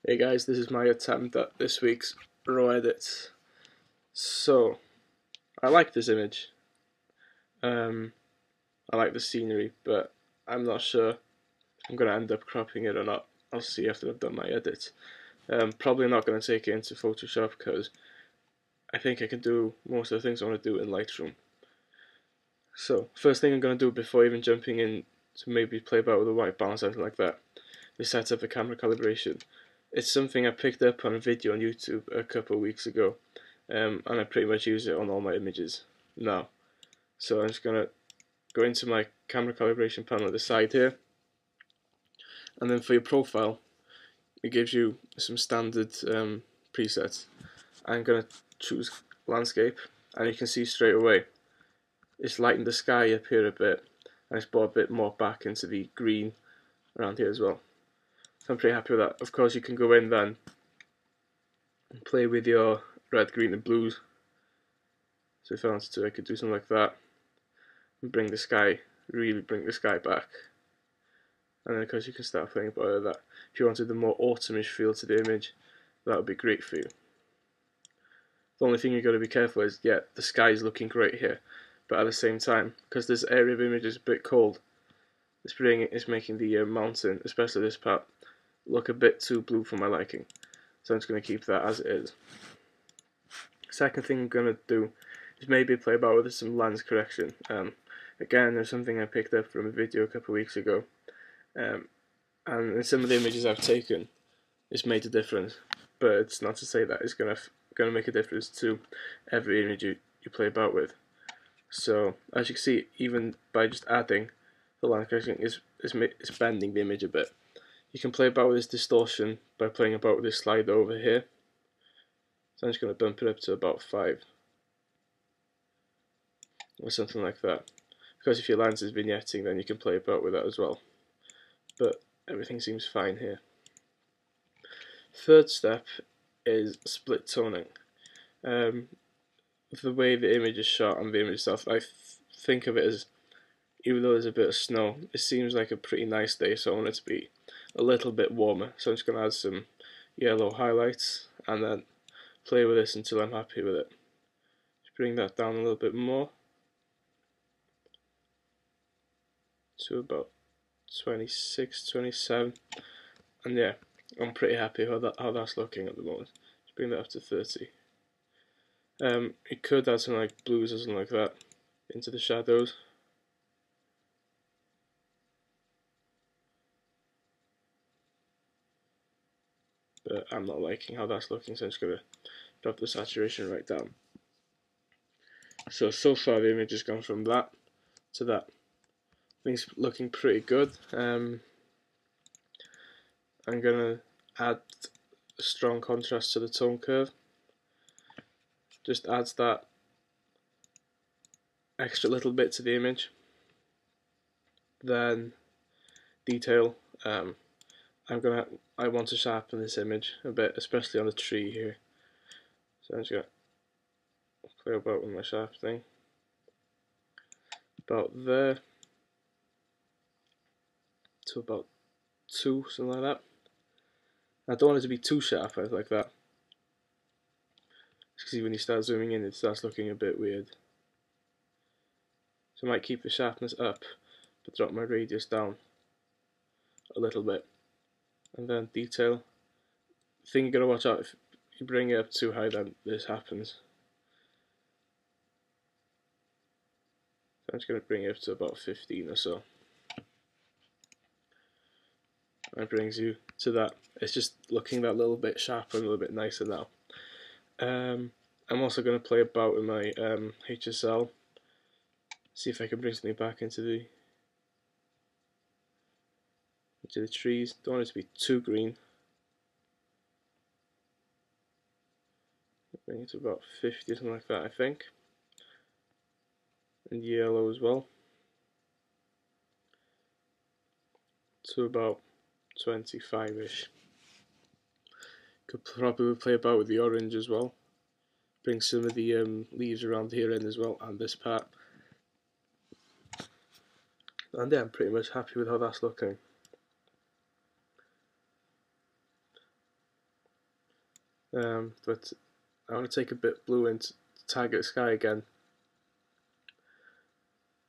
Hey guys, this is my attempt at this week's raw edit. So, I like this image. I like the scenery, but I'm not sure if I'm going to end up cropping it or not. I'll see after I've done my edit. Probably not going to take it into Photoshop because I think I can do most of the things I want to do in Lightroom. So, first thing I'm going to do before even jumping in to maybe play about with the white balance or something like that is set up a camera calibration. It's something I picked up on a video on YouTube a couple of weeks ago, and I pretty much use it on all my images now. So I'm just going to go into my camera calibration panel at the side here, and then for your profile it gives you some standard presets. I'm going to choose landscape, and you can see straight away it's lightened the sky up here a bit, and it's brought a bit more back into the green around here as well. So I'm pretty happy with that. Of course you can go in then and play with your red, green and blues. So if I wanted to, I could do something like that and bring the sky, really bring the sky back. And then of course you can start playing about that. If you wanted the more autumnish feel to the image, that would be great for you. The only thing you've got to be careful is, yeah, the sky is looking great here, but at the same time, because this area of image is a bit cold, it's making the mountain, especially this part, look a bit too blue for my liking. So I'm just going to keep that as it is. Second thing I'm going to do is maybe play about with some lens correction. Again, there's something I picked up from a video a couple of weeks ago, and in some of the images I've taken, it's made a difference. But it's not to say that it's going to make a difference to every image you play about with. So as you can see, even by just adding the lens correction, it's bending the image a bit. You can play about with this distortion by playing about with this slider over here. So I'm just going to bump it up to about 5 or something like that. Because if your lens is vignetting, then you can play about with that as well. But everything seems fine here. Third step is split toning. The way the image is shot and the image itself, I think of it as, even though there's a bit of snow, it seems like a pretty nice day, so I want it to be a little bit warmer. So I'm just going to add some yellow highlights and then play with this until I'm happy with it. Just bring that down a little bit more to about 26, 27, and yeah, I'm pretty happy how that's looking at the moment. Just bring that up to 30. You could add some like blues or something like that into the shadows. But I'm not liking how that's looking, so I'm just going to drop the saturation right down. So far the image has gone from that to that. Things looking pretty good. I'm going to add a strong contrast to the tone curve. Just adds that extra little bit to the image. Then detail. I want to sharpen this image a bit, especially on the tree here. So I'm just going to play about with my sharpening. About there to about 2, something like that. I don't want it to be too sharp like that. Because when you start zooming in, it starts looking a bit weird. So I might keep the sharpness up, but drop my radius down a little bit. And then detail. The thing you gotta watch out, if you bring it up too high, then this happens. So I'm just gonna bring it up to about 15 or so. And it brings you to that. It's just looking that little bit sharper and a little bit nicer now. I'm also going to play about with my HSL, see if I can bring something back into the trees. Don't want it to be too green. Bring it to about 50 or something like that, I think. And yellow as well. To about 25-ish. Could probably play about with the orange as well. Bring some of the leaves around here in as well, and this part. And yeah, I'm pretty much happy with how that's looking. but I want to take a bit blue into target sky again,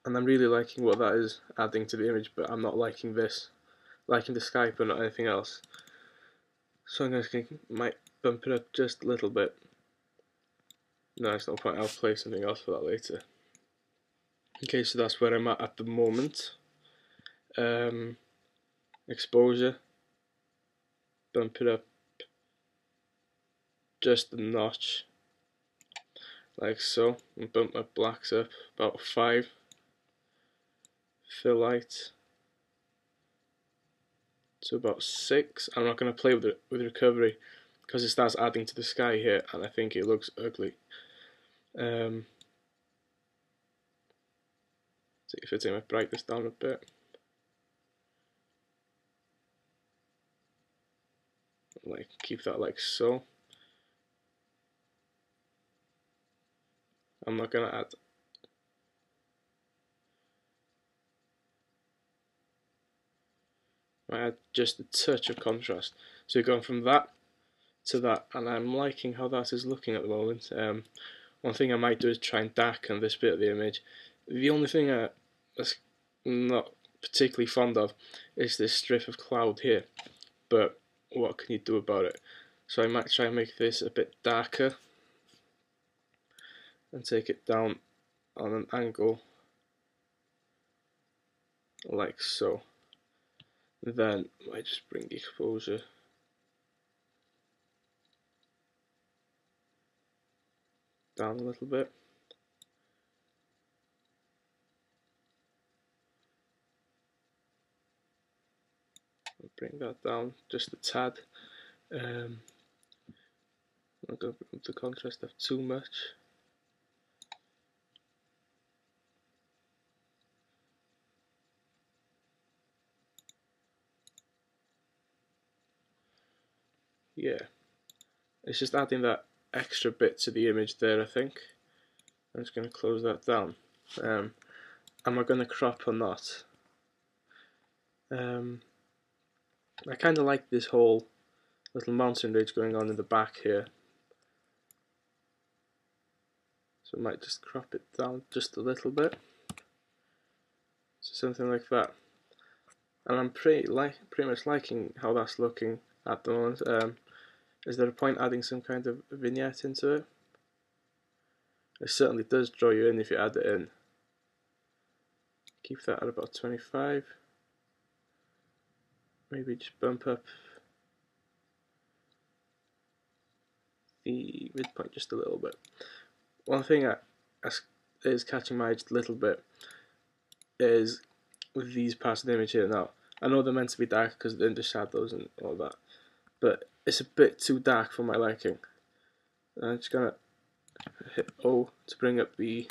and I'm really liking what that is adding to the image, but I'm not liking this, liking the sky but not anything else. So I'm just going to might bump it up just a little bit. No, it's no point, I'll play something else for that later. Okay, so that's where I'm at the moment. Exposure, bump it up just a notch, like so, and bump my blacks up about 5. Fill light to about 6. I'm not going to play with recovery because it starts adding to the sky here, and I think it looks ugly. See if I take my brightness down a bit. Like, keep that like so. I'm not gonna add. I add just a touch of contrast. So you're going from that to that, and I'm liking how that is looking at the moment. One thing I might do is try and darken this bit of the image. The only thing I'm not particularly fond of is this strip of cloud here, but what can you do about it? So I might try and make this a bit darker and take it down on an angle like so. Then I just bring the exposure down a little bit. I'll bring that down just a tad. I'm not going to bring the contrast up too much. Yeah, it's just adding that extra bit to the image there, I think. I'm just going to close that down. Am I going to crop or not? I kind of like this whole little mountain ridge going on in the back here. So I might just crop it down just a little bit. So something like that. And I'm pretty much liking how that's looking at the moment. Is there a point adding some kind of vignette into it? It certainly does draw you in if you add it in. Keep that at about 25. Maybe just bump up the midpoint just a little bit. One thing that is catching my eye just a little bit is with these parts of the image here. Now, I know they're meant to be dark because they're in the shadows and all that, but it's a bit too dark for my liking. I'm just gonna hit O to bring up the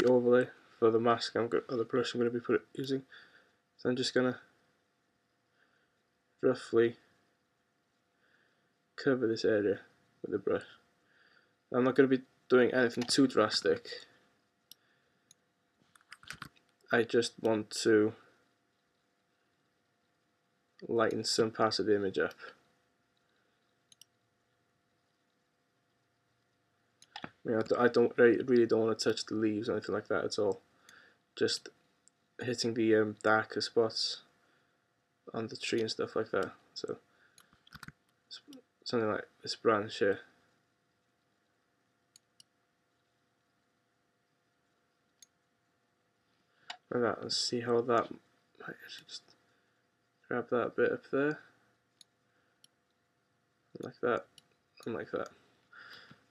overlay for the mask or the brush I'm going to be using. So I'm just gonna roughly cover this area with the brush. I'm not going to be doing anything too drastic. I just want to lighten some parts of the image up. I really don't want to touch the leaves or anything like that at all. Just hitting the darker spots on the tree and stuff like that. So something like this branch here. Like that, and see how that. I should just grab that bit up there, like that, and like that,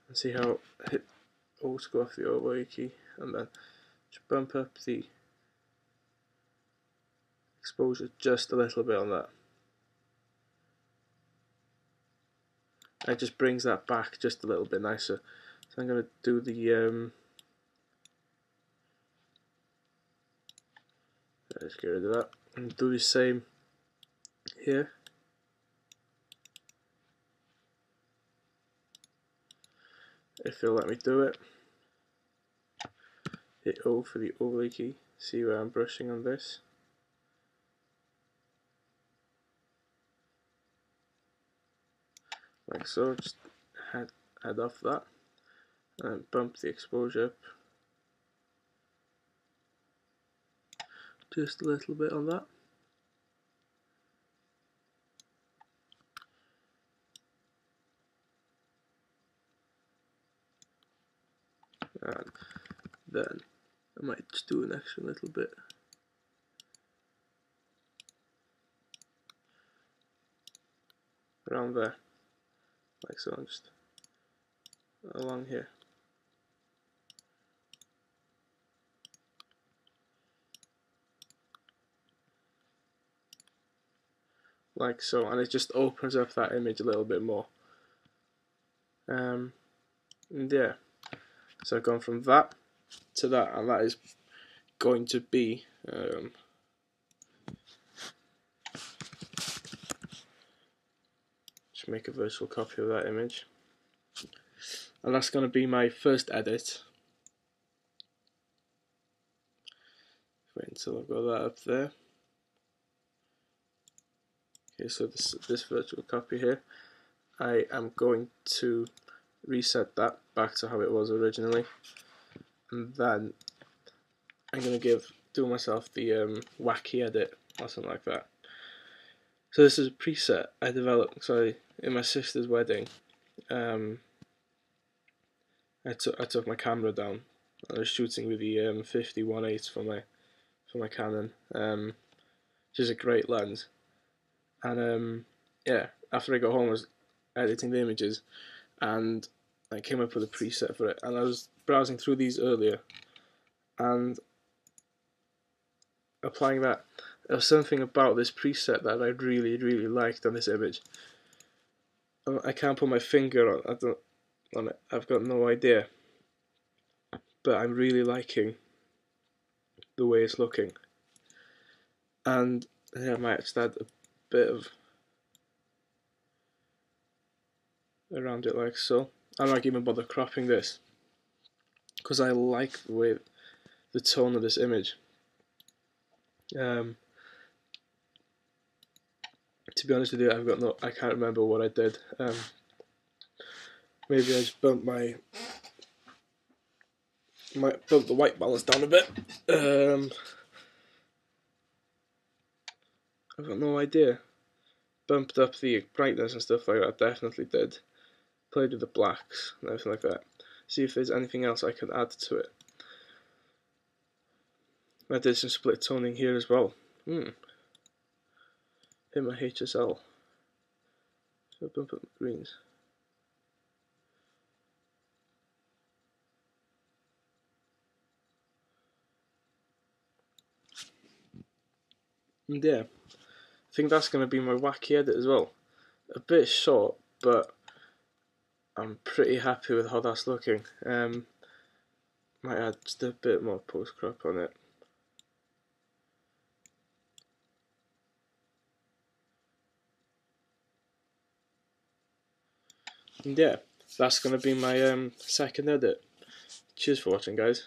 and see how hit O to go off the overlay key, and then just bump up the exposure just a little bit on that. It just brings that back just a little bit nicer. So I'm going to do the let's get rid of that and do the same here. If you'll let me do it. Hit O for the overlay key. See where I'm brushing on this. like so. Just head off that and bump the exposure up just a little bit on that. And then I might just do an extra little bit around there, like so, and just along here. Like so, and it just opens up that image a little bit more. And yeah, so I've gone from that to that, and that is going to be just make a virtual copy of that image, and that's going to be my first edit. Wait until I've got that up there. Okay, so this virtual copy here, I am going to reset that back to how it was originally, and then I'm going to do myself the wacky edit or something like that. So this is a preset I developed in my sister's wedding. I took my camera down. I was shooting with the 50-1.8 for my Canon, which is a great lens. And yeah, after I got home, I was editing the images, and I came up with a preset for it. And I was browsing through these earlier, and applying that, there was something about this preset that I really liked on this image. I can't put my finger on it. I've got no idea, but I'm really liking the way it's looking. And yeah, I might just add a bit of around it like so. I'm not even bother cropping this because I like the tone of this image. To be honest with you, I can't remember what I did. Maybe I just bumped bump the white balance down a bit. I've got no idea. Bumped up the brightness and stuff like that, definitely did. Played with the blacks and everything like that. See if there's anything else I could add to it. I did some split toning here as well. Hit my HSL. So bump up my greens. And yeah, I think that's going to be my wacky edit as well. A bit short, but I'm pretty happy with how that's looking. Might add just a bit more post crop on it. And yeah, that's going to be my second edit. Cheers for watching, guys.